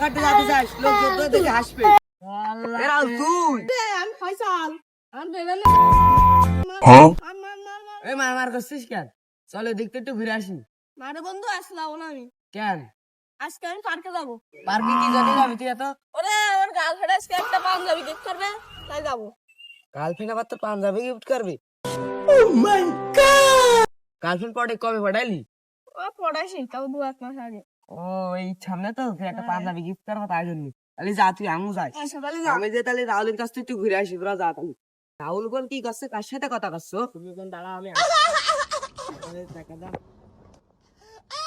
কাটতে যাতে যাস লোক যত দেখে হাসবে। এরা তুই আমি ফয়সাল আমি বেগানে এই মার করছিস কেন? চলো দেখতে একটু ঘুরে আসি। মারে বন্ধু আসলাম না আমি কেন আজকে আমি পার্কে যাবো। পার্কে কি জন্য যাবি তুই এত? ওরে আমার গার্লফ্রেন্ড আজকে একটা পাঞ্জাবি গিফট করবে তাই যাবো। গার্লফ্রেন্ড আবার তোর পাঞ্জাবি গিফট করবি? গার্লফ্রেন্ড পড়ে কবে পড়াইলি? ও পড়াইছি তাও 2-1 মাস আগে। ও এই সামনে তো তুই একটা পাঞ্জাবি গিফট করবো তাই জন্য। তাহলে যা তুই আমিও যাই। আচ্ছা তাহলে যা। আমি যে তাহলে রাহুলের কাছ থেকে একটু ঘুরে আসি, তোরা যা তাহলে। রাহুল বল কি করছে, কার সাথে কথা করছো? তুমি কোন দাঁড়া আমি টাকা দাও।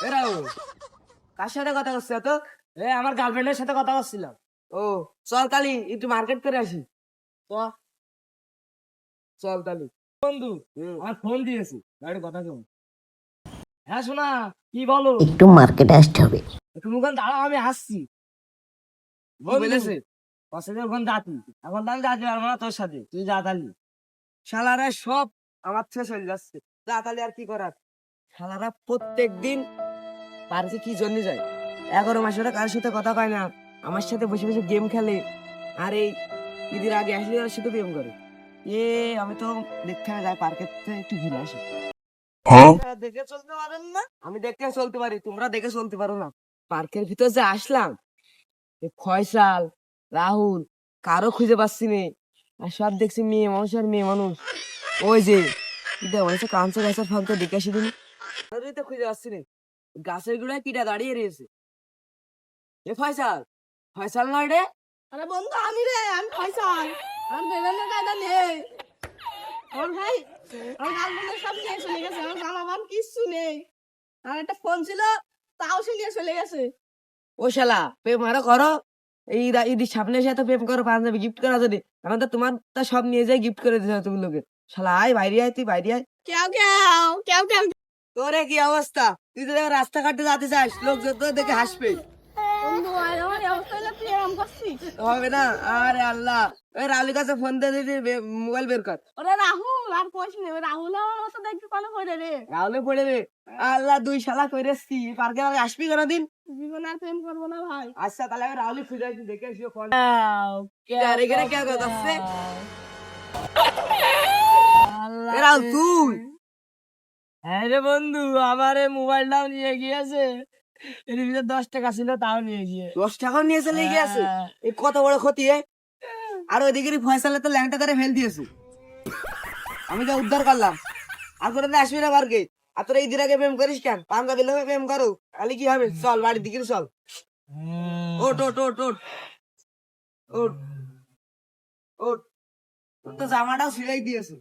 এ রাহুল কার সাথে কথা করছো তো? আমার গার্লফ্রেন্ডের সাথে কথা করছিলাম। ও চল তালি একটু মার্কেট করে আসি। তো চল তালি। বন্ধু আমার ফোন দিয়েছি, গাড়ি কথা শোন। হ্যাঁ শোনা, কি বলো? একটু মার্কেটে আসতে হবে। তুমি ওখানে দাঁড়াও, আমি আসছি। বলেছে পছন্দের ওখানে যাতি, এখন তো আমি যাতে পারবো না তোর সাথে, তুই যা তালি। শালারা সব আমার থেকে চলে যাচ্ছে, যা তালি আর কি করার। শালারা প্রত্যেক দিন পার্কে কি জন্য যায়? 11 মাস ধরে কারোর সাথে কথা কয় না, আমার সাথে বসে বসে গেম খেলে। আর এই ঈদের আগে আসলে ওর সাথে প্রেম করে। আমি তো দেখতে যাই পার্কের থেকে একটু ঘুরে আসি। দেখে চলতে পারেন না? আমি দেখে চলতে পারি, তোমরা দেখে চলতে পারো না। পার্কের ভিতর যে আসলাম, ফয়সাল, রাহুল কারো খুঁজে পাচ্ছি নে। আর সব দেখছি মেয়ে মানুষ আর মেয়ে মানুষ। ওই যে কাঁচা গাছের ফাঁকতে দেখে আসি তুমি, তো খুঁজে পাচ্ছি নে। গাছের গুড়ায় কিটা দাঁড়িয়ে রয়েছে। ফয়সাল, ফয়সাল নয় রে? আরে বন্ধু আমি রে আমি ফয়সাল আমি বেগানে কায়দা নেই। আমার ভাই আমার গার্লফ্রেন্ড সব নিয়ে চলে গেছে, আমার জামা বাম কিচ্ছু নেই। আর একটা ফোন ছিল তাও সে নিয়ে চলে গেছে। ও শালা প্রেম আরো করো, এই ঈদের সামনে এসে এত প্রেম করো, পাঞ্জাবি গিফট করা যদি, এখন তো তোমার তা সব নিয়ে যাই গিফট করে দিতে তুমি লোকে। শালা আয় বাইরে আয়, তুই বাইরে আয়। কেউ কেউ কেউ কেউ তোরে কি অবস্থা? তুই তো রাস্তাঘাটে যাতে যাস লোক যত দেখে হাসবে। বন্ধু আর আমার এই অবস্থা হলে তুই এরকম করছিস। হবে না, আরে আল্লাহ। ওই রাহুলের কাছে ফোন দিয়ে দিদি, মোবাইল বের কর। ওরে রাহুল আর কোশ নেই, রাহুল আমার মতো দেখবি কোনো করে রে। রাহুলে পড়ে রে। আল্লাহ দুই শালা কইরেছি, পার্কে আগে আসবি কোনদিন? জীবন আর প্রেম করবো না ভাই। আচ্ছা তাহলে আমি রাহুলে খুঁজে আসি, দেখে আসি ফোন। আরে এখানে কে কথা আছে? রাহুল তুই? হ্যাঁ রে বন্ধু, আমার মোবাইলটাও নিয়ে গিয়েছে। এর ভিতরে 10 টাকা ছিল, তাও নিয়ে গিয়ে 10 টাকাও নিয়ে চলে গিয়েছে। এই কত বড় ক্ষতি। আর ওইদিকে ফয়সালে তো ল্যাংটা ধরে ফেল দিয়েছে, আমি যা উদ্ধার করলাম। আর করে আসবি না পার্কে। আর তোরা ঈদের আগে প্রেম করিস কেন? পাঞ্জাবি লোকে প্রেম করো, তাহলে কি হবে? চল বাড়ির দিকে চল। ওট ওট ওট ওট ওট ওট, তোর তো জামাটাও ছিঁড়াই দিয়েছে।